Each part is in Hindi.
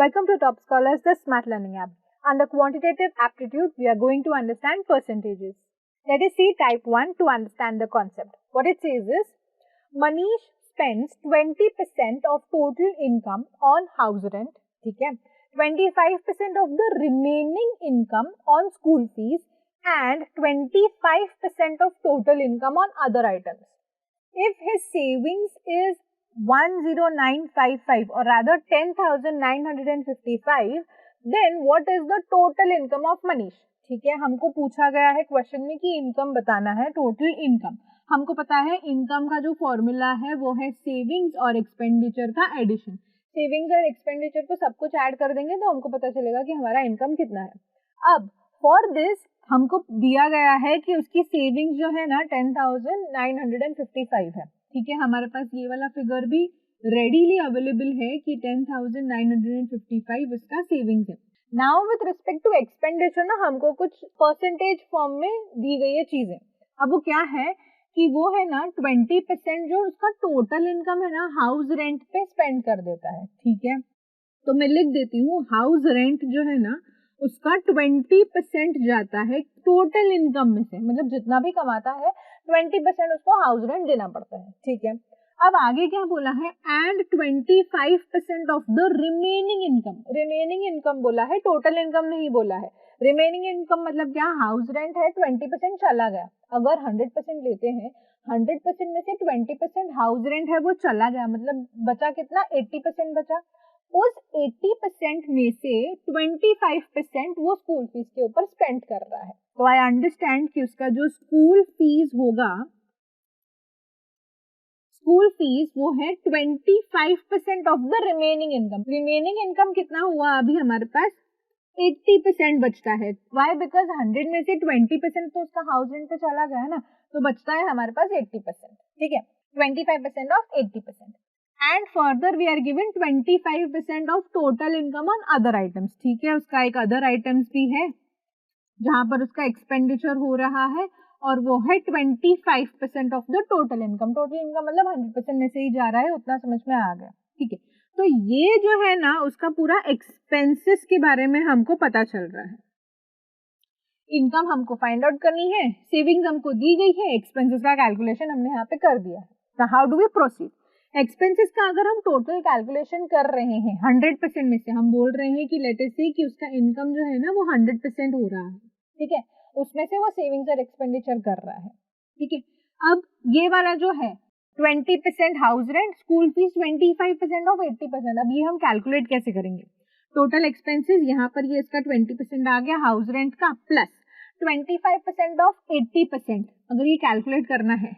Welcome to Top Scholars, the Smart Learning app. Under quantitative aptitude, we are going to understand percentages. Let us see type 1 to understand the concept. What it says is, Manish spends 20% of total income on house rent, ठीक है? 25% of the remaining income on school fees and 25% of total income on other items. If his savings is 10955 or rather 10,955, then what is the total income of Manish? ठीक है, हमको पूछा गया है क्वेश्चन में कि इनकम बताना है, टोटल इनकम. हमको पता है इनकम का जो फॉर्मूला है वो है सेविंग्स और एक्सपेंडिचर का एडिशन. सेविंग्स और एक्सपेंडिचर को सब कुछ ऐड कर देंगे तो हमको पता चलेगा कि हमारा इनकम कितना है. अब फॉर दिस हमको दिया गया है कि उसकी सेविंग्स जो है ना 10,955 है. ठीक है, हमारे पास ये वाला फिगर भी रेडीली अवेलेबल है कि 10,955 इसका सेविंग्स है. Now with respect to expenditure ना हमको कुछ परसेंटेज फॉर्म में दी गई है चीजें. अब वो क्या है कि वो है ना 20% जो उसका टोटल इनकम है ना हाउस रेंट पे स्पेंड कर देता है. ठीक है, तो मैं लिख देती हूँ हाउस रेंट जो है ना उसका 20% जाता है टोटल इनकम में से, मतलब जितना भी कमाता है 20% उसको हाउस रेंट देना पड़ता है. ठीक है, अब आगे क्या बोला है, and 25% of the remaining income. Remaining income बोला है, टोटल इनकम नहीं बोला है. रिमेनिंग इनकम मतलब क्या, हाउस रेंट है 20% चला गया. अगर 100% लेते हैं, 100% में से 20% हाउस रेंट है वो चला गया, मतलब बचा कितना, 80% बचा. उस 80% में से 25% वो स्कूल फीस के ऊपर स्पेंड कर रहा है. तो आई अंडरस्टैंड कि उसका जो स्कूल फीस होगा, स्कूल फीस वो है 25% of the remaining income. Remaining income कितना हुआ, अभी हमारे पास 80% बचता है. वाई, बिकॉज 100 में से 20% तो उसका हाउस रेंट पे चला गया ना, तो बचता है हमारे पास 80%. ठीक है, 25% of 80%. And further we are given 25% of total income on other items. ठीक है, उसका एक अदर आइटम्स भी है जहां पर उसका एक्सपेंडिचर हो रहा है और वो है 25% of the total income. Total income मतलब 100% में से ही जा रहा है, उतना समझ में आ गया. ठीक है, तो ये जो है ना उसका पूरा एक्सपेंसेस के बारे में हमको पता चल रहा है. इनकम हमको फाइंड आउट करनी है, सेविंग्स हमको दी गई है, एक्सपेंसेस का कैलकुलेशन हमने यहाँ पे कर दिया है. तो how do we proceed. Expenses का अगर हम टोटल कैलकुलेशन कर रहे हैं 100% में से, हम बोल रहे हैं कि लेट अस से कि उसका इनकम जो है ना वो 100% हो रहा है. ठीक है, उसमें से वो सेविंग्स और एक्सपेंडिचर कर रहा है. ठीक है, अब ये वाला जो है 20% house rent, school fees 25% of 80%. अब ये हम कैलकुलेट कैसे करेंगे. टोटल एक्सपेंसेस यहाँ पर ये इसका 20% आ गया हाउस रेंट का, प्लस 25% ऑफ 80%. अगर ये कैलकुलेट करना है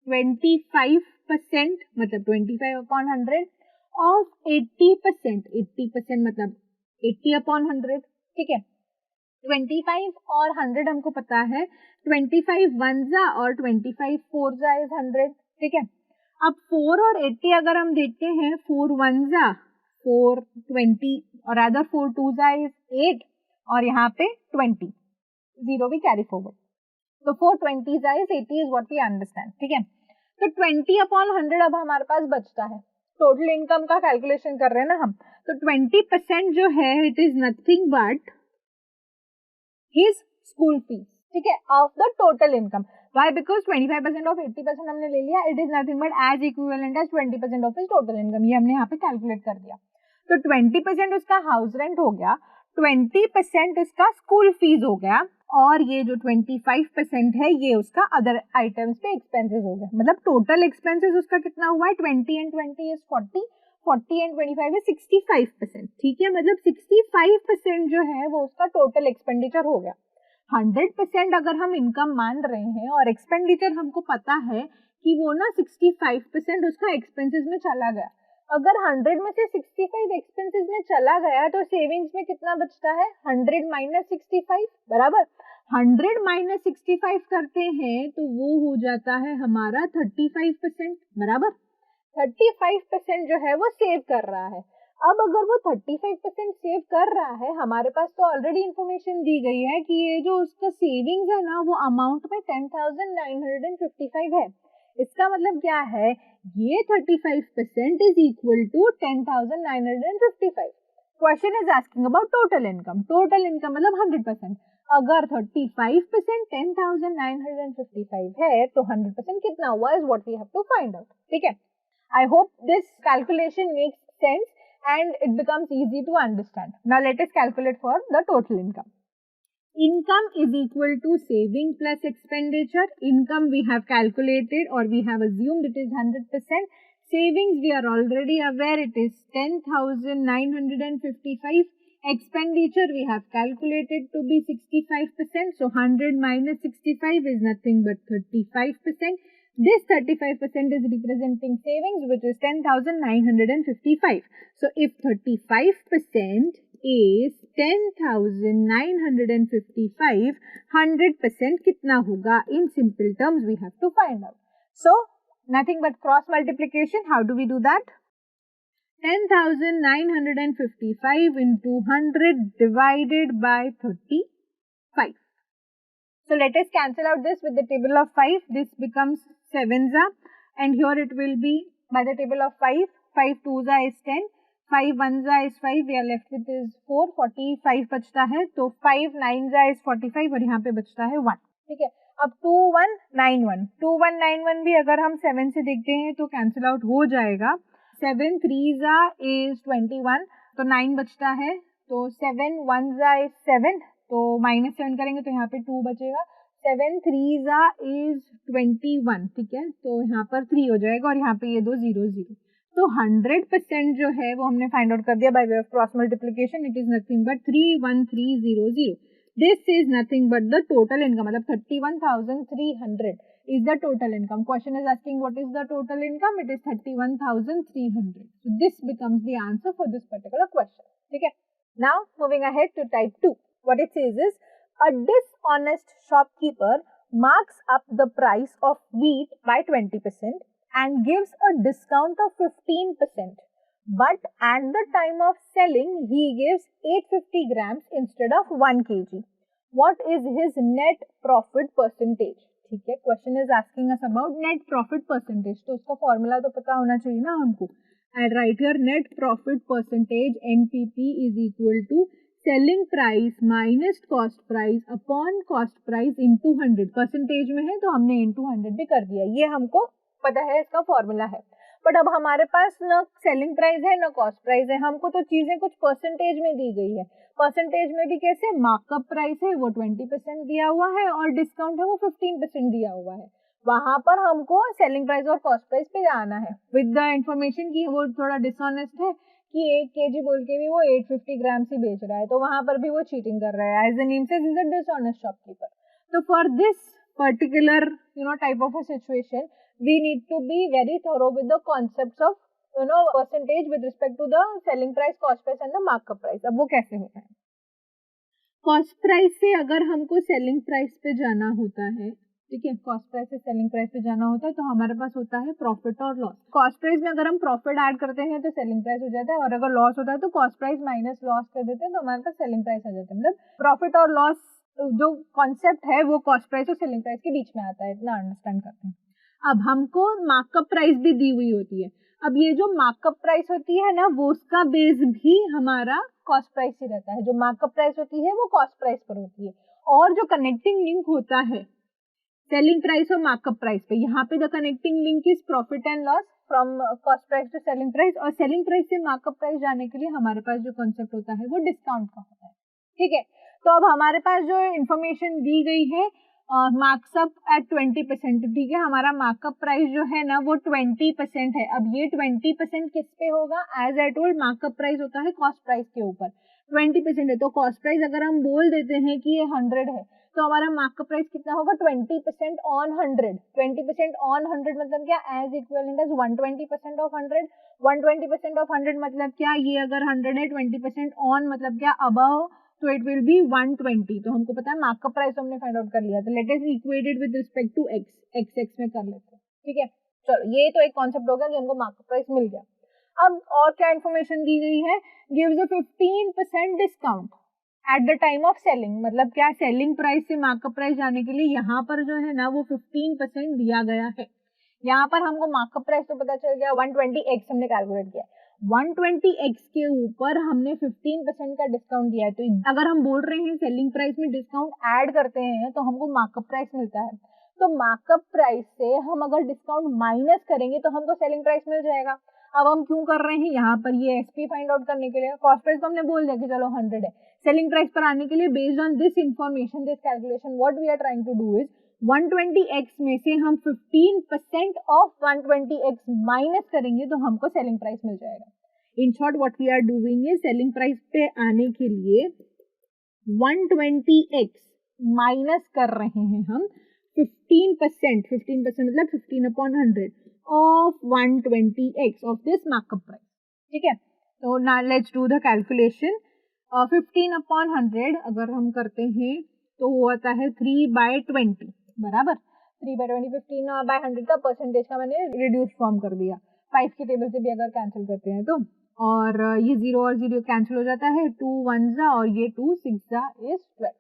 25% मतलब 25/100 ऑफ 80%. 80% मतलब 80/100. ठीक है, 25 और 100 हमको पता है, 25 1 और 25 4 इज 100. ठीक है, अब 4 और 80 अगर हम देखते हैं, 4 1 4 20 और अदर 4 2 इज 8 और यहाँ पे 20 जीरो भी कैरी फॉरवर्ड, तो 4 20 is 80 is what we understand. ठीक है, तो 20/100 अब हमारे पास बचता है. टोटल इनकम का कैलकुलेशन कर रहे हैं ना हम, तो 20% जो है it is nothing but his school fees. ठीक है, of the total income. Why, because 25% of 80% हमने ले लिया, it is nothing but as equivalent as 20% of his total income. ये हमने यहाँ पे कैलकुलेट कर दिया. तो 20% उसका हाउस रेंट हो गया, 20% उसका स्कूल फीस हो गया, और ये जो 25% है ये उसका अदर आइटम्स पे एक्सपेंसेस हो गया. मतलब टोटल एक्सपेंसेस उसका कितना हुआ है, 20 and 20 is 40, 40 and 25 is 65%. ठीक है, मतलब 65% जो है वो उसका टोटल एक्सपेंडिचर हो गया. 100% अगर हम इनकम मान रहे हैं और एक्सपेंडिचर हमको पता है कि वो ना 65% उसका एक्सपेंसेस में चला गया. अगर 100 में से 65 एक्सपेंसेस में चला गया तो सेविंग्स में कितना बचता है, 100 माइनस 65 बराबर 100 माइनस 65 करते हैं तो वो हो जाता है हमारा 35% बराबर. 35% जो है वो सेव कर रहा है. अब अगर वो 35% सेव कर रहा है, हमारे पास तो ऑलरेडी इंफॉर्मेशन दी गई है कि ये जो उसका सेविंग्स है ना वो अमाउंट में 10,955 है. इसका मतलब क्या है, ये 35% is equal to 10,955. Question is asking about total income. Total income मतलब 100%. अगर 35% 10,955 है तो 100% कितना हुआ is what we have to find out. ठीक है. I hope this calculation makes sense and it becomes easy to understand. Now let us calculate for the total income. Income is equal to saving plus expenditure. Income we have calculated or we have assumed it is 100%. Savings we are already aware it is 10,955. Expenditure we have calculated to be 65%. So 100 minus 65 is nothing but 35%. This 35% is representing savings, which is 10,955. So if 35% is 10,955, 100% कितना होगा? In simple terms, we have to find out. So nothing but cross multiplication. How do we do that? 10,955 into 100 divided by 35. So let us cancel out this with the table of 5. This becomes 7za, and here it will be by the table of 5. 5 2za is 10, 5 1za is 5. We are left with is 4. 45 बचता है, तो 5 9za is 45 और यहाँ पे बचता है 1. ठीक है. अब 2191, 2191 भी अगर हम 7 से देखते हैं तो कैंसिल आउट हो जाएगा. 7 3za is 21, तो 9 बचता है, तो 7 1za is 7, तो -7 करेंगे तो यहाँ पे 2 बचेगा. 7 3za is 21. ठीक है, तो यहाँ पर 3 हो जाएगा और यहाँ पे ये दो 0 0. तो 100% जो है वो हमने फाइंड आउट कर दिया by way of cross multiplication. It is nothing but 31300. This is nothing but the total income, मतलब 31,300 is the total income. Question is asking what is the total income? It is 31,300. So this becomes the answer for this particular question. Okay. Now moving ahead to type 2. What it says is a dishonest shopkeeper marks up the price of wheat by 20% and gives a discount of 15%. But at the time of selling, he gives 850 grams instead of 1 kg. What is his net profit percentage? ठीक है. Question is asking us about net profit percentage. तो उसका फॉर्मूला तो पता होना चाहिए ना हमको. And right here net profit percentage NPP is equal to selling price minus cost price upon cost price into 100. Percentage में है तो हमने इनटू 100 भी कर दिया. ये हमको पता है, इसका फॉर्मूला है. बट अब हमारे पास न सेलिंग प्राइस है न कॉस्ट प्राइस है. हमको तो चीजें कुछ परसेंटेज में दी गई है. परसेंटेज में भी कैसे? मार्कअप प्राइस है वो 20% दिया हुआ है और डिस्काउंट है वो 15% दिया हुआ है. वहां पर हमको सेलिंग प्राइस और कॉस्ट प्राइस पे जाना है विद द इंफॉर्मेशन की वो थोड़ा डिसऑनेस्ट है कि 1 kg बोल के भी वो 850 ग्राम से बेच रहा है, तो वहां पर भी वो चीटिंग कर रहा है. As the name says is a dishonest shopkeeper. तो for this particular type of a situation we need to be very thorough with the concepts of percentage with respect to the selling price, cost price and the markup price. अब वो कैसे होता है? कॉस्ट प्राइस से अगर हमको सेलिंग प्राइस पे जाना होता है, ठीक है, कॉस्ट प्राइस से सेलिंग प्राइस पे जाना होता है तो हमारे पास होता है प्रॉफिट और लॉस. कॉस्ट प्राइस में अगर हम प्रॉफिट ऐड करते हैं तो सेलिंग प्राइस हो जाता है, और अगर लॉस होता है तो कॉस्ट प्राइस माइनस लॉस कर देते हैं तो हमारे पास सेलिंग प्राइस आ जाता है. मतलब प्रॉफिट और लॉस जो कॉन्सेप्ट है वो कॉस्ट प्राइस और सेलिंग प्राइस के बीच में आता है. इतना अंडरस्टैंड करते हैं. अब हमको मार्कअप प्राइस भी दी हुई होती है. अब ये जो मार्कअप प्राइस होती है ना वो उसका बेस भी हमारा कॉस्ट प्राइस ही रहता है. जो मार्कअप प्राइस होती है वो कॉस्ट प्राइस पर होती है, और जो कनेक्टिंग लिंक होता है सेलिंग प्राइस और मार्कअप प्राइस पे, यहाँ पे the connecting link is profit and loss from cost price to selling price. और सेलिंग प्राइस से मार्कअप प्राइस जाने के लिए हमारे पास जो कॉन्सेप्ट होता है वो डिस्काउंट का होता है. ठीक है. तो अब हमारे पास जो इन्फॉर्मेशन दी गई है मार्क्सअप एट 20%. ठीक है, हमारा मार्कअप प्राइस जो है ना वो 20% है. अब ये 20% किस पे होगा? As I told markup price होता है कॉस्ट प्राइस के ऊपर. 20% है तो कॉस्ट प्राइस अगर हम बोल देते हैं कि ये 100 है तो हमारा मार्कअप प्राइस कितना होगा? 20% ऑन 100. 20% ऑन 100 मतलब क्या? As equivalent as 120% of 100. 120% of 100 मतलब क्या? ये अगर 100 है 20% ऑन मतलब क्या? अबव, तो इट विल बी 120. तो हमको पता है मार्कअप प्राइस हमने फाइंड आउट कर लिया. तो let us equate it with respect to x में कर लेते हैं. ठीक है, चलो ये तो एक कॉन्सेप्ट होगा कि हमको मार्कअप प्राइस मिल गया. अब और क्या इन्फॉर्मेशन दी गई है? Gives a 15% discount at the time of selling. मतलब क्या? सेलिंग प्राइस से मार्कअप प्राइस जाने के लिए यहाँ पर जो है ना वो 15% दिया गया है. यहाँ पर हमको मार्कअप प्राइस तो पता चल गया 120x हमने कैलकुलेट किया. 120x के ऊपर हमने 15% का डिस्काउंट दिया है, तो अगर हम बोल रहे हैं सेलिंग प्राइस में डिस्काउंट ऐड करते हैं तो हमको मार्कअप प्राइस मिलता है। तो मार्कअप प्राइस से हम अगर डिस्काउंट माइनस करेंगे तो हमको सेलिंग प्राइस मिल जाएगा। अब हम क्यों कर रहे हैं यहाँ पर ये एसपी फाइंड आउट करने के लिए? कॉस्ट प्राइस तो हमने बोल दिया कि चलो 100 है। सेलिंग प्राइस पर आने के लिए based on this information, this calculation, what we are trying to do is 120x में से हम 15% ऑफ 120x माइनस करेंगे तो हमको सेलिंग प्राइस मिल जाएगा। In short what we are doing is selling price पे आने के लिए 120x माइनस कर रहे हैं हम 15% मतलब 15/100 of 120x of this markup price. ठीक है, तो now let's do the calculation. 15/100 अगर हम करते हैं तो वो आता है 3/20 बराबर 3/20। 15/100 का परसेंटेज का मैंने रिड्यूस फॉर्म कर दिया 5 की टेबल से भी अगर कैंसिल करते हैं तो, और ये 0 और 0 कैंसिल हो जाता है, 2 1 और ये 2 6 इज 12,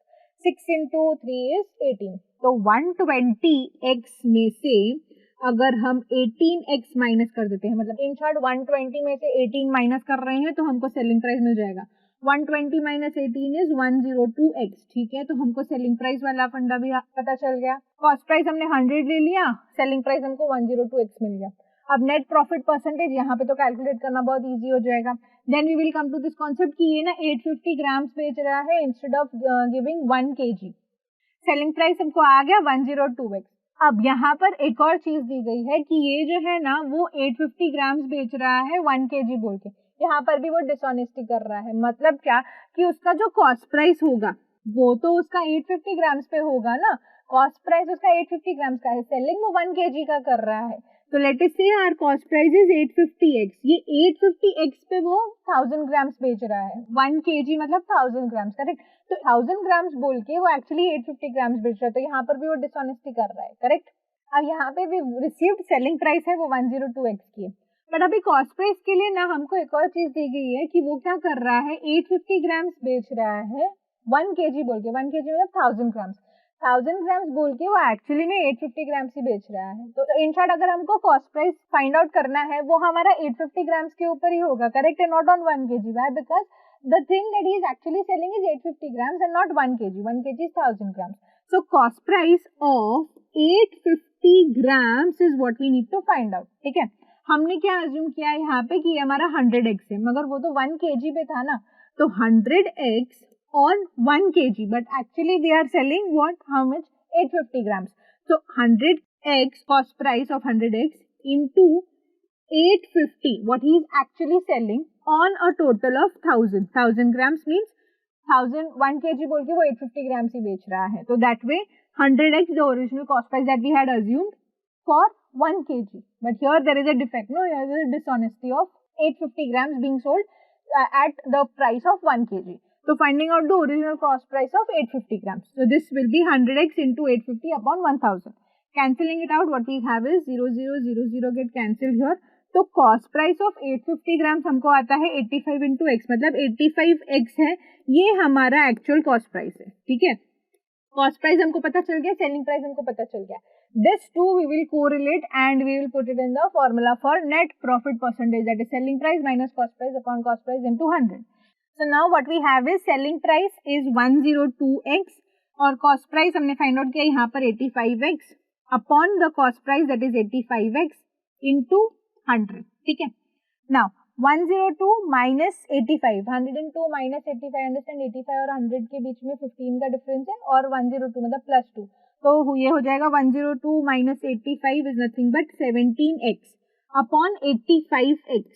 6 into 3 is 18। तो 120x में से अगर हम 18x माइनस कर देते हैं, मतलब इन शॉर्ट 120 में से 18 माइनस कर रहे हैं तो हमको सेलिंग प्राइस मिल जाएगा। 120 माइनस 18 इज 102x। ठीक है, तो हमको सेलिंग प्राइस वाला फंडा भी पता चल गया। कॉस्ट प्राइस हमने 100 ले लिया, सेलिंग प्राइस हमको 102x मिल गया। अब नेट प्रॉफिट परसेंटेज यहाँ पे तो कैलकुलेट करना बहुत इजी हो जाएगा। Then we will come to this concept कि ये ना 850 ग्राम्स बेच रहा है instead of giving 1 kg। Selling price हमको आ गया 102x। अब यहाँ पर एक और चीज दी गई है कि ये जो है ना वो 850 ग्राम्स बेच रहा है 1 kg बोल के। यहाँ पर भी वो डिसऑनेस्टी कर रहा है। मतलब क्या कि उसका जो कॉस्ट प्राइस होगा वो तो उसका 850 ग्राम्स पे होगा ना, कॉस्ट प्राइस उसका 850 ग्राम्स का है, सेलिंग वो 1 kg का कर रहा है। तो लेट अस से our cost price is 850x, ये 850x पे वो 1000 ग्राम्स बेच रहा है, 1 kg मतलब 1000 ग्राम्स, करेक्ट। तो 1000 ग्राम्स बोल के वो एक्चुअली 850 ग्राम्स बेच रहा है, तो यहाँ पर भी वो डिसऑनेस्टी कर रहा है, करेक्ट। अब यहाँ पे भी रिसीव्ड सेलिंग प्राइस है वो 102x की है, बट अभी कॉस्ट प्राइस के लिए ना हमको एक और चीज दी गई है कि वो क्या कर रहा है, 850 ग्राम्स बेच रहा है 1 kg बोल के, 1 kg मतलब 1000 ग्राम्स, 1000 ग्राम्स बोल के वो एक्चुअली में 850 ग्राम्स ही बेच रहा है। तो इन शॉर्ट अगर हमको कॉस्ट प्राइस फाइंड आउट करना है वो हमारा 850 ग्राम्स के ऊपर ही होगा, correct, and not on 1 kg। Why? Because the thing that he is actually selling is 850 grams and not 1 kg, 1 kg is 1000 grams। So cost price of 850 grams is what we need to find out। ठीक है, हमने क्या अज्यूम किया है यहाँ पे कि हमारा 100x है, मगर वो तो 1 kg पे था ना, तो 100x on 1 kg, but actually we are selling what, how much, 850 grams। So 100x cost price of 100x into 850, what he is actually selling on a total of 1000 grams means 1 kg बोल के वो 850 grams ही बेच रहा है। तो that way 100x the original cost price that we had assumed for 1 kg, but here there is a defect, no, here is a dishonesty of 850 grams being sold at the price of 1 kg। So finding out the original cost price of 850 grams. So this will be 100x into 850 upon 1000. Cancelling it out, what we have is 0, 0, 0, 0 get cancelled here. तो कॉस्ट प्राइस ऑफ 850 ग्राम्स हमको आता है 85 इंटू एक्स, मतलब 85x है, ये हमारा एक्चुअल कॉस्ट प्राइस है। ठीक है, कॉस्ट प्राइस हमको पता चल गया, सेलिंग प्राइस हमको पता चल गया। This two we will correlate and we will put it in the formula for net profit percentage, that is selling price minus cost price upon cost price into 100. So now what we have is selling price is 102x और cost price हमने find out किया यहाँ पर 85x upon the cost price that is 85x into 100। ठीक है, now 102 minus 85, 102 minus 85, अंडरस्टैंड 85 और 100 के बीच में 15 का डिफरेंस है और 102 मतलब +2, तो ये हो जाएगा 102 minus 85 is nothing but 17x upon 85x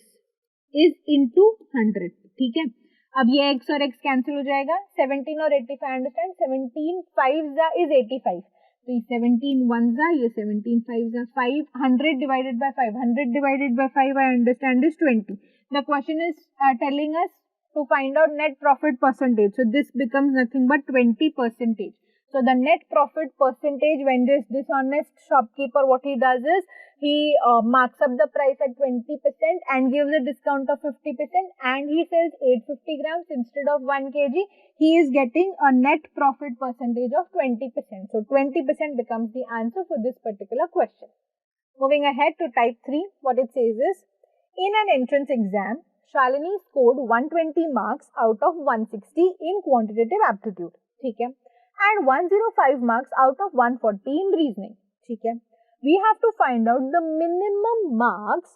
is into 100। ठीक है, अब ये x और x कैंसिल हो जाएगा, 17 और 85 अंडरस्टैंड, 17 5 is 85, तो ये 17 1 ये 17 5 500 divided by 5, 100 divided by 5 I understand is 20। The question is telling us to find out net profit percentage, so this becomes nothing but 20%। So the net profit percentage when this dishonest shopkeeper, what he does is he marks up the price at 20% and gives a discount of 50% and he sells 850 grams instead of 1 kg. He is getting a net profit percentage of 20%. So 20% becomes the answer for this particular question. Moving ahead to type 3, what it says is, in an entrance exam, Shalini scored 120 marks out of 160 in quantitative aptitude, ठीक है, and 105 marks out of 140 in reasoning, ठीक है. We have to find out the minimum marks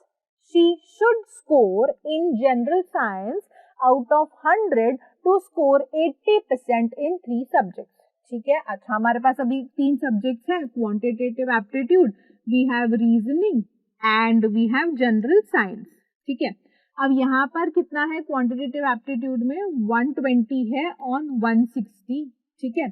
she should score in general science out of 100 to score 80% in 3 subjects. ठीक है. अच्छा, हमारे पास अभी 3 सब्जेक्ट्स हैं, quantitative aptitude, we have reasoning and we have general science, ठीक है. अब यहाँ पर कितना है क्वांटिटेटिव एप्टीट्यूड में 120 है ऑन 160, ठीक है.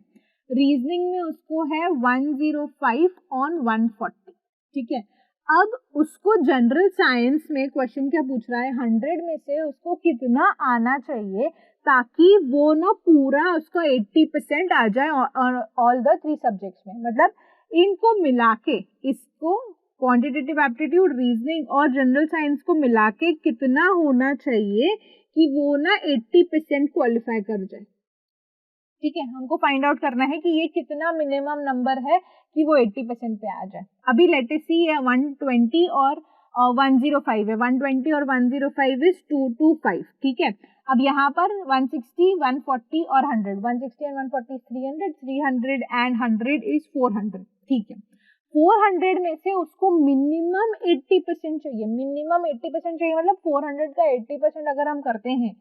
रीजनिंग में उसको है 105 ऑन 140, ठीक है. अब उसको जनरल साइंस में क्वेश्चन क्या पूछ रहा है, 100 में से उसको कितना आना चाहिए ताकि वो ना पूरा उसको 80% आ जाए ऑल द 3 सब्जेक्ट्स में. मतलब इनको मिला के, इसको क्वांटिटेटिव एप्टीट्यूड, रीजनिंग और जनरल साइंस को मिला के कितना होना चाहिए कि वो ना 80% क्वालिफाई कर जाए, ठीक है. हमको फाइंड आउट करना है कि ये कितना मिनिमम नंबर है कि वो 80% पे आ जाए. अभी लेट अस सी 120 और 105 है, 120 और 105 इज 225, ठीक है. अब यहाँ पर 160, 140 और 100, 160 एंड 140 300, 300 एंड 100 इज 400, ठीक है. 400 में से उसको मिनिमम 80% चाहिए, मिनिमम 80% चाहिए. मतलब 400 का 80% अगर हम करते हैं,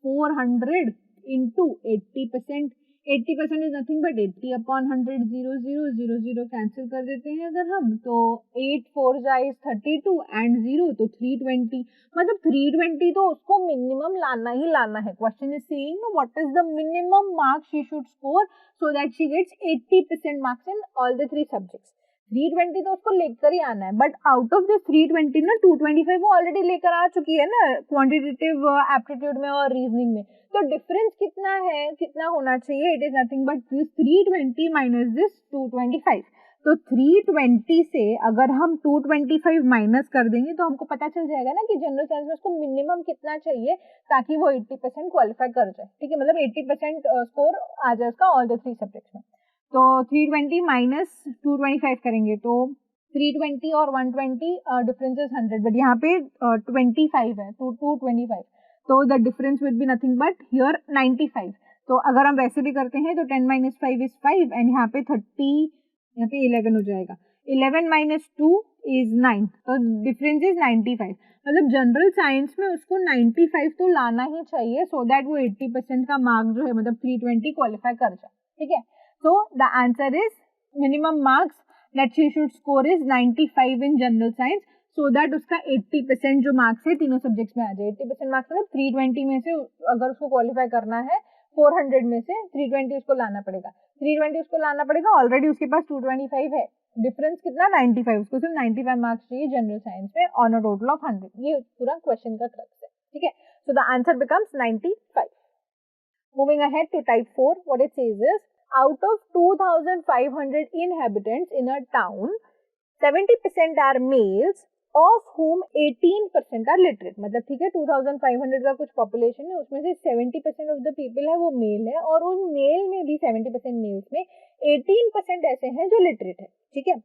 400 into 80%, 80% is nothing but 80 upon 100, 0 0 0 0 cancel कर देते हैं अगर हम, तो 8 4 जाइज 32 एंड 0 तो 320. मतलब 320 तो उसको मिनिमम लाना ही लाना है. Question is saying what is the minimum marks she should score so that she gets 80% marks in all the 3 subjects. 320 तो उसको लेकर ही आना है, बट आउट ऑफ दिस 320 ना 225 वो ऑलरेडी लेकर आ चुकी है ना क्वांटिटेटिव एप्टीट्यूड में और रीजनिंग में. तो डिफरेंस कितना है, कितना होना चाहिए, it is nothing but this 320 minus this 225. तो 320 से अगर हम 225 माइनस कर देंगे तो हमको पता चल जाएगा ना कि जनरल साइंस में उसको मिनिमम कितना चाहिए ताकि वो 80% क्वालिफाई कर जाए, ठीक है. मतलब 80% स्कोर आ जाए उसका ऑल द 3 सब्जेक्ट्स में. तो 320 माइनस 225 करेंगे तो 320 और 120 डिफरेंस इज 100, बट यहाँ पे 25 है तो 225, तो the difference will be nothing but here 95. तो अगर हम वैसे भी करते हैं तो 10 माइनस 5 इज 5 एंड यहाँ पे 30, यहाँ पे 11 हो जाएगा. 11 माइनस 2 इज 9, तो डिफरेंस इज 95. मतलब जनरल साइंस में उसको 95 तो लाना ही चाहिए सो दैट वो 80% का मार्क जो है मतलब 320 क्वालिफाई कर जाए, ठीक है. So the answer is minimum marks that she should score is 95 in general science so that उसका 80% जो मार्क्स है तीनों सब्जेक्ट्स में आ जाए. 80% मार्क्स मतलब 320 में से अगर उसको क्वालिफाई करना है 400 में से 320 उसको लाना पड़ेगा. 320 उसको लाना पड़ेगा, ऑलरेडी उसके पास 225 है. डिफरेंस कितना 95, उसको सिर्फ 95 मार्क्स चाहिए जनरल साइंस में ऑन अ टोटल ऑफ 100. ये पूरा क्वेश्चन का क्रक्स है, ठीक है. So the answer becomes 95. Moving ahead to type 4, what it says is out of 2,500 inhabitants in a town, 70% are males, of whom 18% are literate. मतलब ठीक है 2,500 का कुछ पॉपुलेशन है, उसमें से 70% ऑफ द पीपल है वो मेल है, और उन मेल में भी 70% मेल्स में 18% ऐसे हैं जो लिटरेट है, ठीक है.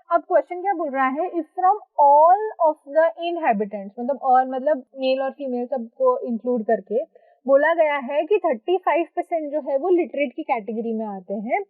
अब क्वेश्चन क्या बोल रहा है, if from all of the inhabitants, मतलब और मतलब मेल और फीमेल सबको इंक्लूड करके बोला गया है कि 35% जो है वो लिटरेट की कैटेगरी में आते हैं,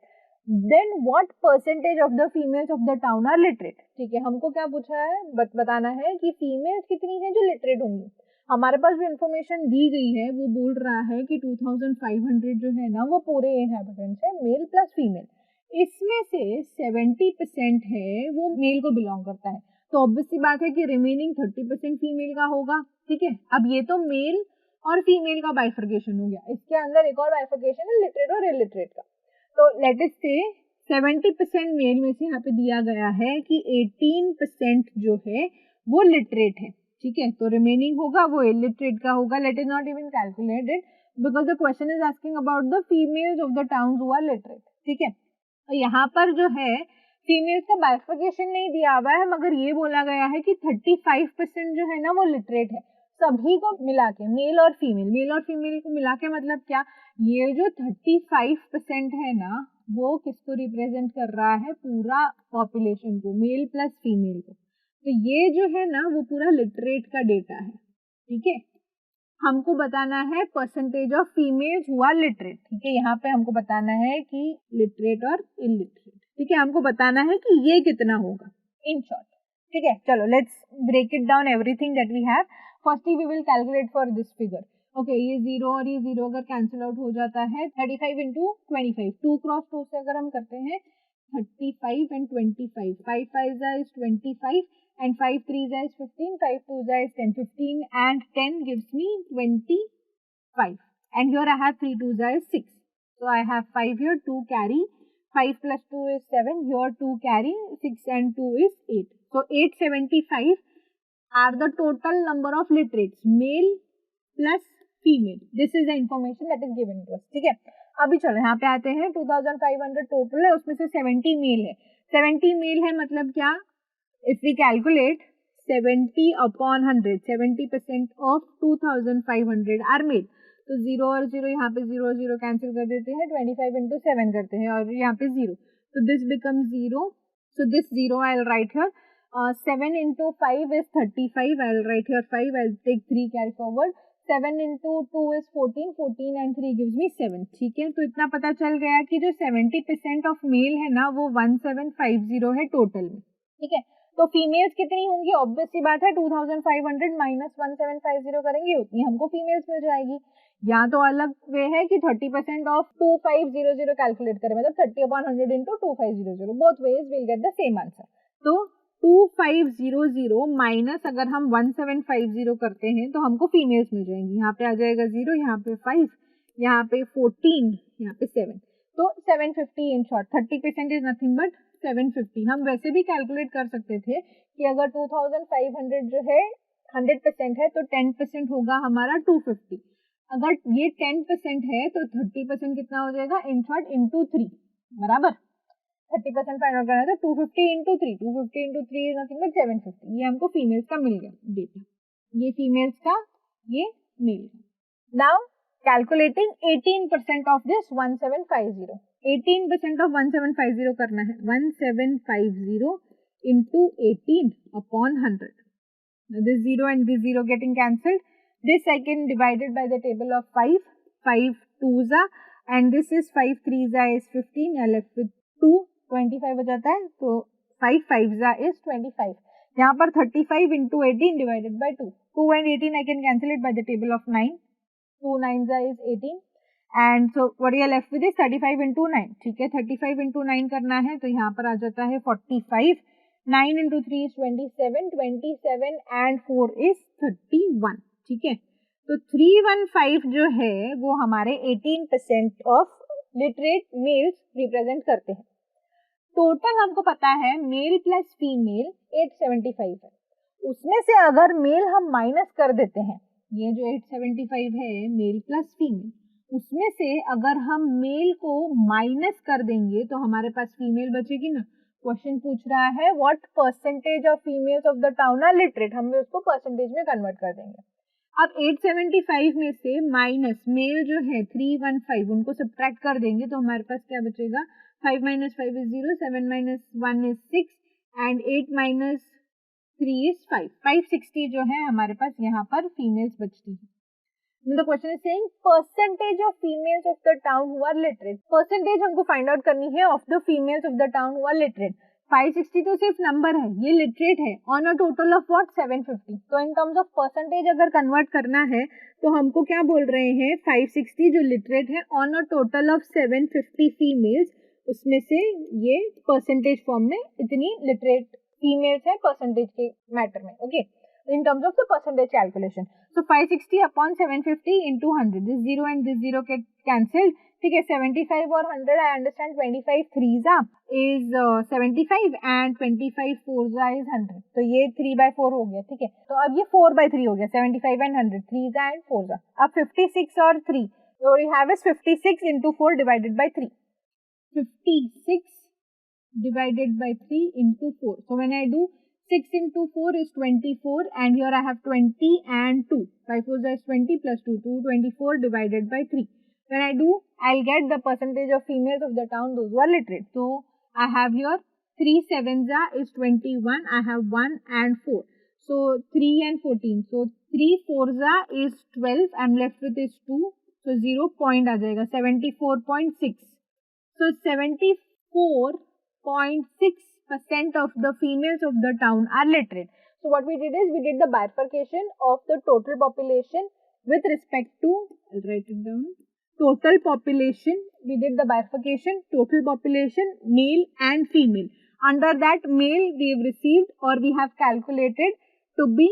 then what percentage of the females of the town are literate. ठीक है, हमको क्या पूछा है, बताना है कि फीमेल्स कितनी है जो लिटरेट होंगी. हमारे पास जो इन्फॉर्मेशन दी गई है वो बोल रहा है कि 2500 जो है ना वो पूरे इनहेबिटेंट्स है, मेल प्लस फीमेल. इसमें से 70% है वो मेल को बिलोंग करता है, तो ऑब्वियस सी बात है कि रिमेनिंग 30% फीमेल का होगा, ठीक है. अब ये तो मेल और फीमेल का बाइफर्केशन हो गया. इसके अंदर एक और बाइफर्केशन है लिटरेट और इलिटरेट का. तो लेट अस से 70% मेल में से यहाँ पे दिया गया है कि 18% जो है वो लिटरेट है, ठीक है. तो रिमेनिंग होगा वो इलिटरेट का होगा. Let is not even calculated because the question is asking about the females of the towns who are literate, ठीक है. तो यहाँ पर जो है फीमेल्स का बाइफर्केशन नहीं दिया हुआ है, मगर ये बोला गया है कि 35% जो है ना वो लिटरेट है. सभी को मिला के, मेल और फीमेल को मिला के, मतलब क्या, ये जो 35% है ना वो किसको रिप्रेजेंट कर रहा है, पूरा पॉपुलेशन को, मेल प्लस फीमेल को. तो ये जो है ना वो पूरा लिटरेट का डेटा है, ठीक है. हमको बताना है percentage of females who are literate, ठीक है। यहाँ पे हमको बताना है कि लिटरेट और इलिटरेट, ठीक है। हमको बताना है कि ये कितना होगा इन शॉर्ट, ठीक है। चलो let's break it down everything that we have. Firstly we will calculate for this figure. Okay, ये जीरो और ये जीरो अगर कैंसिल आउट हो जाता है 35 इंटू 25, 2 क्रॉस 2 से अगर हम करते हैं 35 and 25, 5 5 is 25 and 5 3 is 15, 5 2 is 10, 15 and 10 gives me 25, and here I have 3 2 is 6, so I have 5 here, 2 carry, 5 plus 2 is 7, here 2 carry, 6 and 2 is 8, so 875 are the total number of literates, male plus female. This is the information that is given to us, ठीक है। अभी चलो यहाँ पे आते हैं, 2500 टोटल है, उसमें से 70 मेल है। 70 मेल है मतलब क्या, if we calculate 70 upon 100, 70% of 2500 are male, तो जीरो और जीरो यहाँ पे जीरो जीरो कैंसिल कर देते हैं, 25 इंटू 7 करते हैं और यहाँ पे जीरो, तो this become zero, so this zero I will write here. 7 into 5 is 35, I will write here 5, I will take 3 carry forward, 7 into 2 is 14, 14 and 3 gives me 7, ठीक है। तो इतना पता चल गया कि जो 70% ऑफ मेल है ना वो 1750 है टोटल में, ठीक है। तो फीमेल्स कितनी होंगी, ऑब्वियस सी बात है 2500 माइनस 1750 करेंगे उतनी हमको फीमेल्स मिल जाएगी। या तो अलग वे है कि 30% ऑफ 2500 कैलकुलेट करें, मतलब 30/100 into 2500, both ways will get the same answer. तो 2500 माइनस अगर हम 1750 करते हैं तो हमको फीमेल्स मिल जाएंगी। यहाँ पे आ जाएगा 0, यहाँ पे 5, यहाँ पे 14, यहाँ पे 7, तो 750 in short. 30% is nothing but 750। हम वैसे भी कैलकुलेट कर सकते थे कि अगर 2500 जो है 100% है तो 10% होगा हमारा 250। अगर ये 10% है तो 30% कितना हो जाएगा, इन शॉर्ट इंटू 3, बराबर। 30% फाइंड आउट करना है तो 250 into 3, 250 into 3 is nothing but 750। ये हमको फीमेल्स का मिल गया डेटा, ये फीमेल्स का, ये मेल का। Now calculating 18% of this 1750, 18% of 1750 करना है, 1750 into 18 upon 100, this 0 and this 0 getting cancelled, this I can divided by the table of 5, 5 2s are, and this is 5 3s are is 15, I left with 2, 25 हो जाता है, तो 5 5s are is 25। यहाँ पर 35 into 18 divided by 2, 2 and 18 I can cancel it by the table of 9, 2 9s are is 18, and so what you are left with is 35 into 9, ठीक है। 35 into 9 करना है तो यहाँ पर आ जाता है 45, 9 into 3 is 27, 27 and 4 is 31, ठीक है। तो 315 जो है वो हमारे 18% ऑफ लिटरेट मेल्स रिप्रेजेंट करते हैं। टोटल हमको पता है मेल प्लस फीमेल 875 है, उसमें से अगर मेल हम माइनस कर देते हैं, ये जो 875 है मेल प्लस फीमेल, उसमें से अगर हम मेल को माइनस कर देंगे तो हमारे पास फीमेल बचेगी ना। क्वेश्चन पूछ रहा है what percentage of females of the town are literate, हम उसको परसेंटेज में कन्वर्ट कर देंगे। अब 875 में से माइनस मेल जो है 315, उनको सब्ट्रैक्ट कर देंगे तो हमारे पास क्या बचेगा, 5 minus 5 is 0, 7 minus 1 is 6 and 8 minus 3 is 5, 560 जो है हमारे पास यहाँ पर फीमेल्स बचती है। The question is saying percentage of females of the town who are literate, percentage हमको फाइंड आउट करनी है of the females of the town who are literate. 560 तो सिर्फ नंबर है, ये लिटरेट है on a total of what 750, तो इन टर्म्स ऑफ परसेंटेज अगर कन्वर्ट करना है तो हमको क्या बोल रहे हैं, 560 जो लिटरेट है on a total of 750 females, उसमें से ये परसेंटेज फॉर्म में इतनी लिटरेट फीमेल्स है परसेंटेज के मैटर में, okay, in terms of the percentage calculation. So 560 upon 750 into 100, this 0 and this 0 get cancelled, ठीक है। 75 और 100 I understand 25 3s is 75 and 25 4s is 100, तो ये 3/4 हो गया, ठीक है। तो अब ये 4/3 हो गया, 75 and 100, 3s and 4s। अब 56 और 3, so you have is 56 into 4 divided by 3, 56 divided by 3 into 4, so when I do 6 into 4 is 24 and here I have 20 and 2, 5 4 is 20 plus 2, 224 divided by 3. When I do, I'll get the percentage of females of the town those who are literate. So I have here 3 7s is 21, I have 1 and 4. So 3 and 14. So 3 4 is 12. I'm left with is 2. So 0 point आ जाएगा 74.6. So 74.6% of the females of the town are literate. So what we did is we did the bifurcation of the total population with respect to, I'll write it down, total population. We did the bifurcation, total population, male and female. Under that, male we have received or we have calculated to be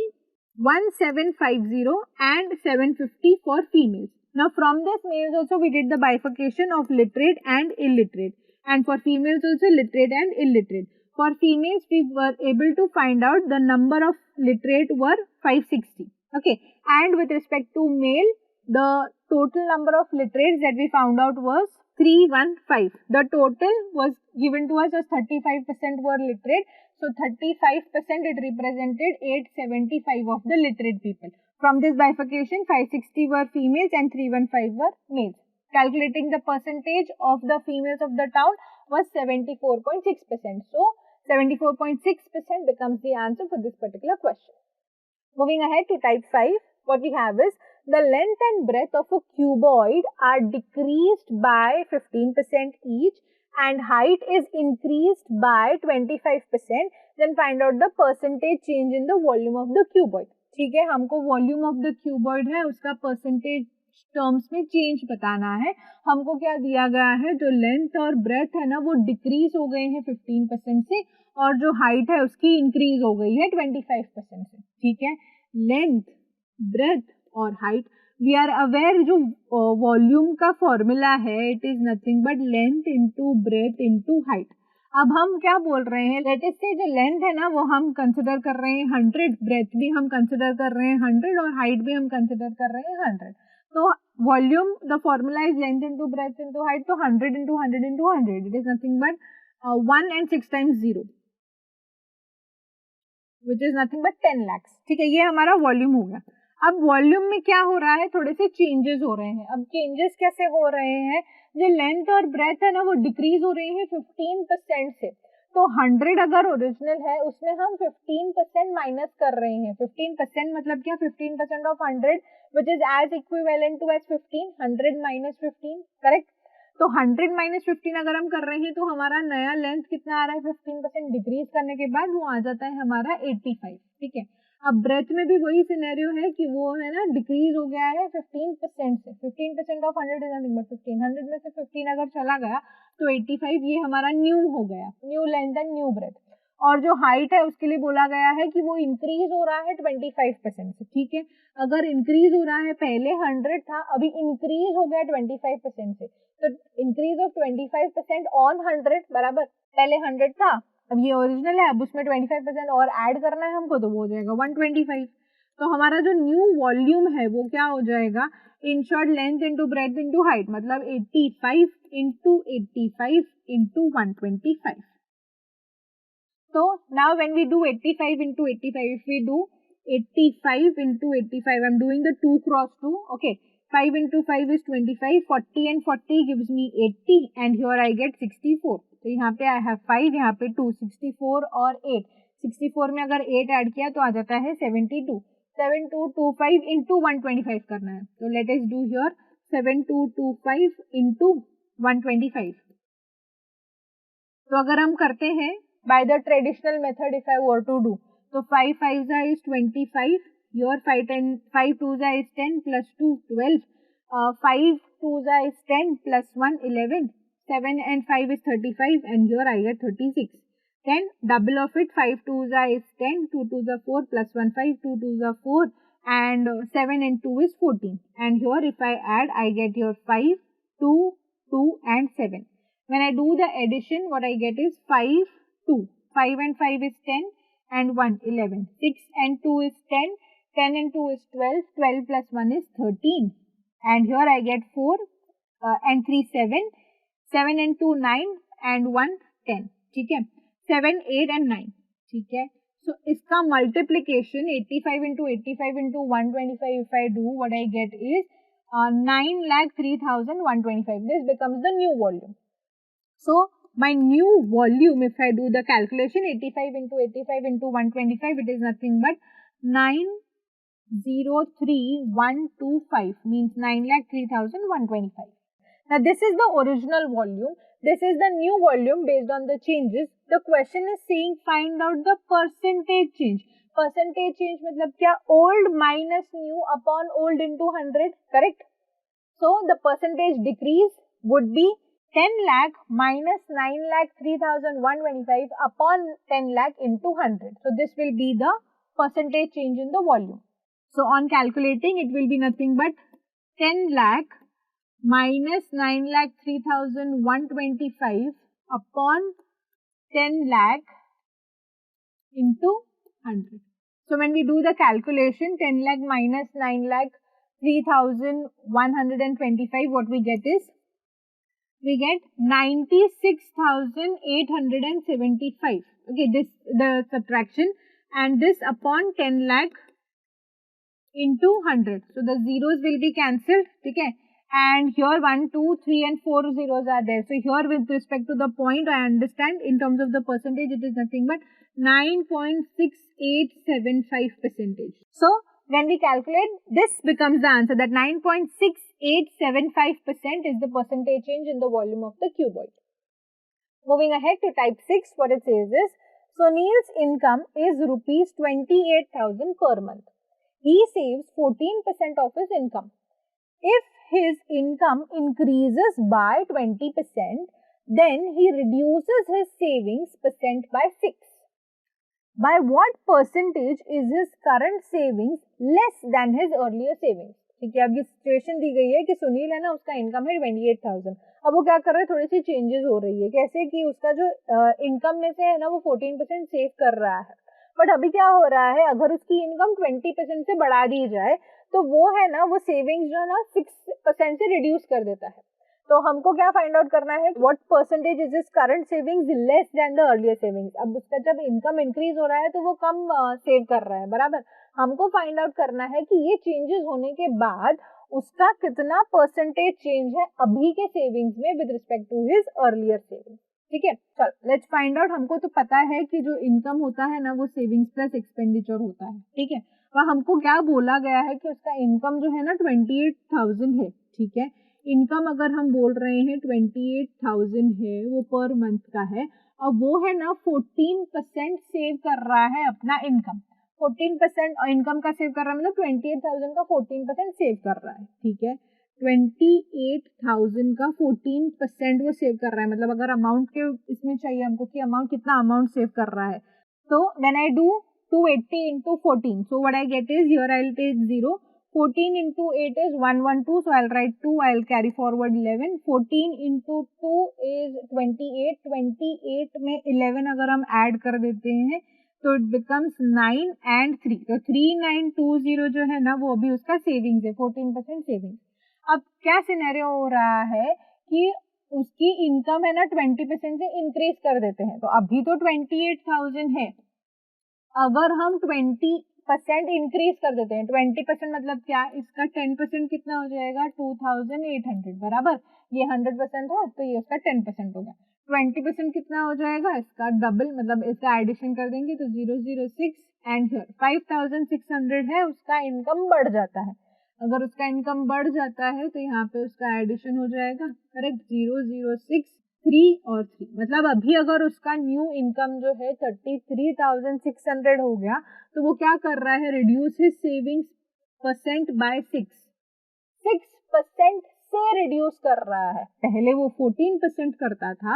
1750 and 750 for females. Now from this, males also we did the bifurcation of literate and illiterate, and for females also literate and illiterate. For females, we were able to find out the number of literate were 560. Okay, and with respect to male, the total number of literates that we found out was 315. The total was given to us as 35% were literate. So 35% it represented 875 of the literate people. From this bifurcation, 560 were females and 315 were males. Calculating the percentage of the females of the town was 74.6%. So 74.6% becomes the answer for this particular question. Moving ahead to type 5, what we have is the length and breadth of a cuboid are decreased by 15% each and height is increased by 25%. Then find out the percentage change in the volume of the cuboid. ठीक है, हमको वॉल्यूम ऑफ द क्यूबॉइड है उसका परसेंटेज टर्म्स में चेंज बताना है. हमको क्या दिया गया है, जो लेंथ और ब्रेथ है ना वो डिक्रीज हो गए हैं 15% से और जो हाइट है उसकी इंक्रीज हो गई है 25% से. ठीक है, लेंथ, ब्रेथ और हाइट. वी आर अवेयर जो वॉल्यूम का फॉर्मूला है it is nothing but length into breadth into height. अब हम क्या बोल रहे हैं, लेट अस से जो लेंथ है ना वो हम कंसिडर कर रहे हैं 100, ब्रेथ भी हम कंसिडर कर रहे हैं 100 और हाइट भी हम कंसिडर कर रहे हैं 100. तो volume, the formula is length into breadth into height. तो 100 into 100 into 100 it is nothing but 1 and 6 times 0 which is nothing but 10 lakhs. ठीक है, ये हमारा वॉल्यूम हो गया. अब वॉल्यूम में क्या हो रहा है, थोड़े से चेंजेस हो रहे हैं. अब चेंजेस कैसे हो रहे हैं, जो लेंथ और ब्रेथ है ना वो डिक्रीज हो रही है 15% से. तो 100 अगर ओरिजिनल है उसमें हम 15% माइनस कर रहे हैं. 15% मतलब क्या, 15% of 100 which is as equivalent to as 15. 100 minus 15, correct. तो 100 माइनस 15 अगर हम कर रहे हैं तो हमारा नया लेंथ कितना आ रहा है, 15% डिक्रीज करने के बाद वो आ जाता है हमारा 85. ठीक है, अब ब्रेथ में भी वही सिनेरियो है कि वो है ना डिक्रीज हो गया है 15% से. 15% ऑफ 100 इज नथिंग बट 15. 100 में से 15 अगर चला गया तो 85, ये हमारा न्यू हो गया, new length and new breadth. और जो हाइट है उसके लिए बोला गया है कि वो इंक्रीज हो रहा है 25% से. ठीक है, अगर इंक्रीज हो रहा है, पहले 100 था अभी इंक्रीज हो गया 25% से, तो इंक्रीज ऑफ 25% ऑन 100 बराबर, पहले 100 था अब ये ओरिजिनल है, अब उसमें 25% और ऐड करना है हमको तो वो हो जाएगा 125. तो हमारा जो न्यू वॉल्यूम है वो क्या हो जाएगा, in short length into breadth into height, मतलब 85 into 85 into 125. So now when we do 85 into 85, if we do 85 into 85, I'm doing the 2 cross 2, okay. 5 into 5 is 25, 40 and 40 gives me 80 and here I get 64. तो यहाँ पे I have 5, यहाँ पे 2, 64 और 8. 64 में अगर 8 ऐड किया तो आ जाता है 72. 7225 into 125 करना है. तो let us do here 7225 into 125. तो अगर हम करते हैं by the traditional method, if I were to do, so 5 5s is 25, your 5 2s is 10 plus 2 12, 5 2s is 10 plus 1 11, 7 and 5 is 35 and here I get 36. Then double of it, 5 2s is 10, 2 2s are 4 plus 1 5, 2 2s are 4 and 7 and 2 is 14. And here if I add, I get here 5, 2, 2 and 7. When I do the addition, what I get is 5, 2. 5 and 5 is 10 and 1 11. 6 and 2 is 10. 10 and 2 is 12. 12 plus 1 is 13. And here I get 4 and 3 7. 7 and 2 9 and 1 10. ठीक है, 7 8 and 9. ठीक है, so इसका multiplication 85 into 85 into 125 if I do, what I get is 9,03,125. This becomes the new volume. So my new volume, if I do the calculation 85 into 85 into 125, it is nothing but 903,125 means 9,03,125. Now this is the original volume. This is the new volume based on the changes. The question is saying find out the percentage change. Percentage change मतलब क्या? Old minus new upon old into 100, correct? So the percentage decrease would be 10 lakh minus 9,03,125 upon 10 lakh into 100. So this will be the percentage change in the volume. So on calculating, it will be nothing but 10 lakh minus 9,03,125 upon 10 lakh into 100. So when we do the calculation, 10 lakh minus 9,03,125, what we get is, we get 96,875. Okay, this the subtraction, and this upon 10 lakh into 100. So the zeros will be cancelled, okay? And here 1, 2, 3 and 4 zeros are there. So here with respect to the point, I understand in terms of the percentage, it is nothing but 9.6875%. So when we calculate, this becomes the answer, that 9.6875% is the percentage change in the volume of the cuboid. Moving ahead to type 6, what it says is, Sunil's income is rupees 28,000 per month. He saves 14% of his income. If his income increases by 20%, then he reduces his savings percent by 6. By what percentage is his current savings less than his earlier savings? ठीक है, अब ये सिचुएशन दी गई है कि सुनील है ना, उसका इनकम है 28,000. अब वो क्या कर रहा है, थोड़ी सी चेंजेस हो रही है. कैसे कि उसका जो इनकम में से है ना, वो 14% सेव कर रहा है. बट अभी क्या हो रहा है, अगर उसकी इनकम 20% से बढ़ा दी जाए तो वो है ना, वो सेविंग्स जो है ना 6% से रिड्यूस कर देता है. तो हमको क्या फाइंड आउट करना है, what percentage is his current savings less than the earlier savings. अब उसका जब इनकम इंक्रीज हो रहा है तो वो कम सेव कर रहा है, बराबर. हमको फाइंड आउट करना है कि ये चेंजेस होने के बाद उसका कितना परसेंटेज चेंज है अभी के सेविंग्स में with respect to his earlier savings. ठीक है, चल लेट्स फाइंड आउट. हमको तो पता है कि जो इनकम होता है ना, वो सेविंग्स प्लस एक्सपेंडिचर होता है. ठीक है, वह हमको क्या बोला गया है कि उसका इनकम जो है ना 28,000 है. ठीक है, इनकम अगर हम बोल रहे हैं 28,000 है, वो पर मंथ का है, और वो है ना 14% सेव कर रहा है अपना इनकम. 14% इनकम का सेव कर रहा है, मतलब 28,000 का 14% सेव कर रहा है. ठीक है, 28,000 का 14% वो सेव कर रहा है. मतलब अगर अमाउंट के इसमें चाहिए हमको कि अमाउंट कितना अमाउंट सेव कर रहा है, तो when I do 280 into 14, so what I get is, here I'll take 0, 14 into 8 is 112, so I'll write 2, I'll carry forward 11, 14 into 2 is 28, 28 में 11 अगर हम ऐड कर देते हैं तो it becomes 9 and 3, तो 3920 जो है ना, वो अभी उसका सेविंग्स है, 14% सेविंग्स. अब क्या सिनेरियो हो रहा है कि उसकी इनकम है ना 20% से इंक्रीज कर देते हैं. तो अभी तो 28,000 है, अगर हम 20% इंक्रीज कर देते हैं, 20% मतलब क्या, इसका 10% कितना हो जाएगा, 2,800, बराबर. ये 100% है तो ये उसका 10% होगा. 20% कितना हो जाएगा, इसका डबल, मतलब इसका एडिशन कर देंगे तो 006 एंड 5,600 है, उसका इनकम बढ़ जाता है. अगर उसका इनकम बढ़ जाता है तो यहाँ पे उसका एडिशन हो जाएगा, करेक्ट, 006 3 और 3. मतलब अभी अगर उसका न्यू इनकम जो है 33,600 हो गया, तो वो क्या कर रहा है, reduce his savings percent by 6% से रिड्यूस कर रहा है. पहले वो 14% करता था,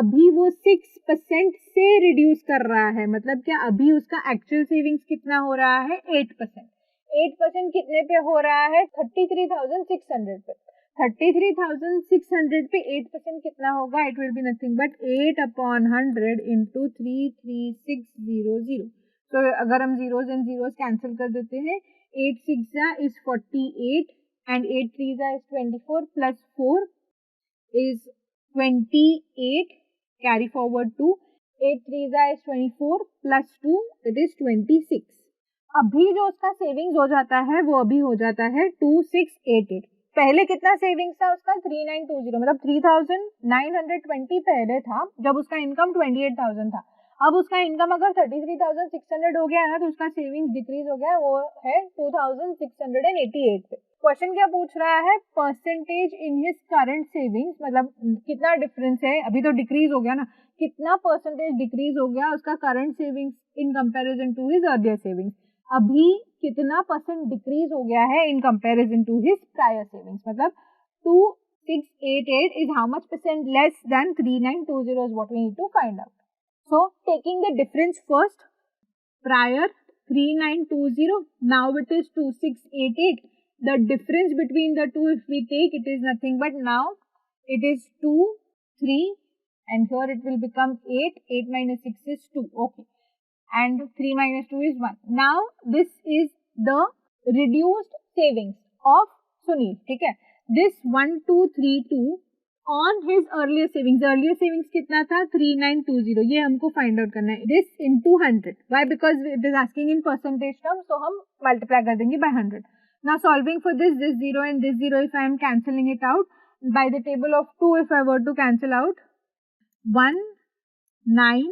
अभी वो 6% से रिड्यूस कर रहा है. मतलब क्या, अभी उसका एक्चुअल सेविंग्स कितना हो रहा है, 8%. 8% कितने पे हो रहा है, 33,600 पे. 33,600 पे 8% कितना होगा, it will be nothing but 8/100 into 33600. तो अगर हम जीरोस एंड जीरोस कैंसिल कर देते हैं, 8 6 is 48 and 8 3 is 24 plus 4 is 28. Carry forward 2. 8 3 is 24 plus 2, it is 26. अभी जो उसका सेविंग्स हो जाता है वो अभी हो जाता है 2688. पहले कितना सेविंग्स था उसका, 3920, मतलब 3,920 पहले था जब उसका इनकम 28,000 था. अब उसका इनकम अगर 33,600 हो गया है ना, तो उसका सेविंग्स डिक्रीज हो गया, वो है 2,688 पे। क्वेश्चन क्या पूछ रहा है, percentage in his current savings, मतलब कितना डिफरेंस है, अभी तो डिक्रीज हो गया ना, कितना परसेंटेज डिक्रीज हो गया उसका current savings in comparison to his earlier savings. अभी कितना परसेंट डिक्रीज हो गया है in comparison to his prior savings, मतलब 2688 is how much percent less than 3920 is what we need to find out. So taking the difference first, prior 3920, now it is 2688. The difference between the two, if we take, it is nothing but now it is 2, 3, and here it will become 8. 8 minus 6 is 2. Okay. And 3 minus 2 is 1. Now this is the reduced savings of Sunil. ठीक है. This 1232 on his earlier savings कितना था 3920, ये हमको फाइंड आउट करना है. This into 100. Why? Because it is asking in percentage terms, so हम multiply कर देंगे by 100. Now solving for this 0 and this 0, if I am cancelling it out by the table of 2, if I were to cancel out 1, 9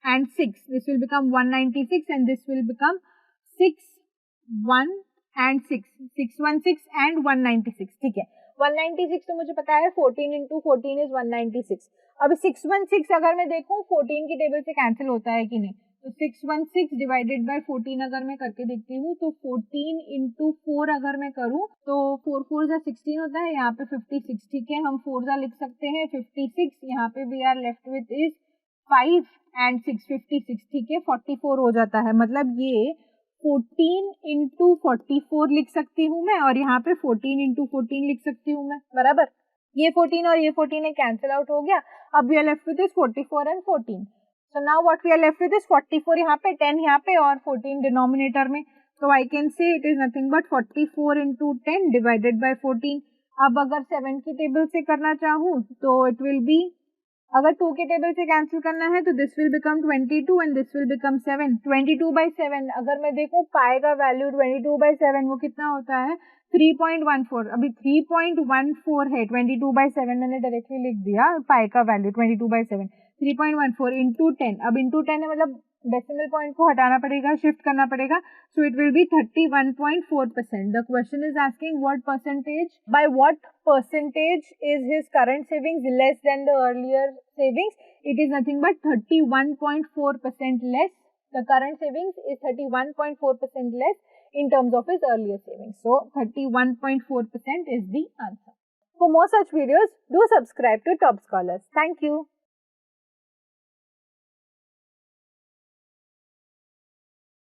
and 6, this will become 196 and this will become 6, 1 and 6, 616 and 196. ठीक है, 196 तो मुझे पता है 14 into 14 is 196. अब 616 अगर मैं देखूं 14 की टेबल से कैंसिल होता है कि नहीं, तो 616 डिवाइडेड बाय 14 अगर मैं करके देखती हूँ तो 14 into 4 अगर मैं करूँ तो 4 4 जा 16 होता है, यहाँ पे 56. ठीक है, हम 4 जा लिख सकते हैं 56, यहाँ पे we are left with is 5 and 6, 56. ठीक है, 44 हो जाता है, मतलब ये 14 into 44 लिख सकती हूँ मैं, और यहाँ पे 14 into 14 लिख सकती हूँ मैं, बराबर. ये 14 और ये 14 है, कैंसिल आउट हो गया. अब we are left with is 44 and 14. So now what we are left with is 44 यहाँ पे, 10 यहाँ पे और 14 डिनोमिनेटर में. तो I can say it is nothing but 44 into 10 divided by 14. अब अगर 7 की टेबल से करना चाहूँ तो इट विल बी, अगर 2 के टेबल से कैंसिल करना है तो this will become 22 and this will become 7. 22/7 अगर मैं देखूं पाई का वैल्यू 22/7 वो कितना होता है 3.14. अभी 3.14 है, 22/7 मैंने डायरेक्टली लिख दिया, पाई का वैल्यू 22/7 3.14 into 10. अब into 10 है, मतलब डेसिमल पॉइंट को हटाना पड़ेगा, शिफ्ट करना पड़ेगा, so it will be 31.4%. The question is asking what percentage, by what percentage is his current savings less than the earlier savings. It is nothing but 31.4% less. The current savings is 31.4% less in terms of his earlier savings. So 31.4% is the answer. For more such videos, do subscribe to Top Scholars. Thank you.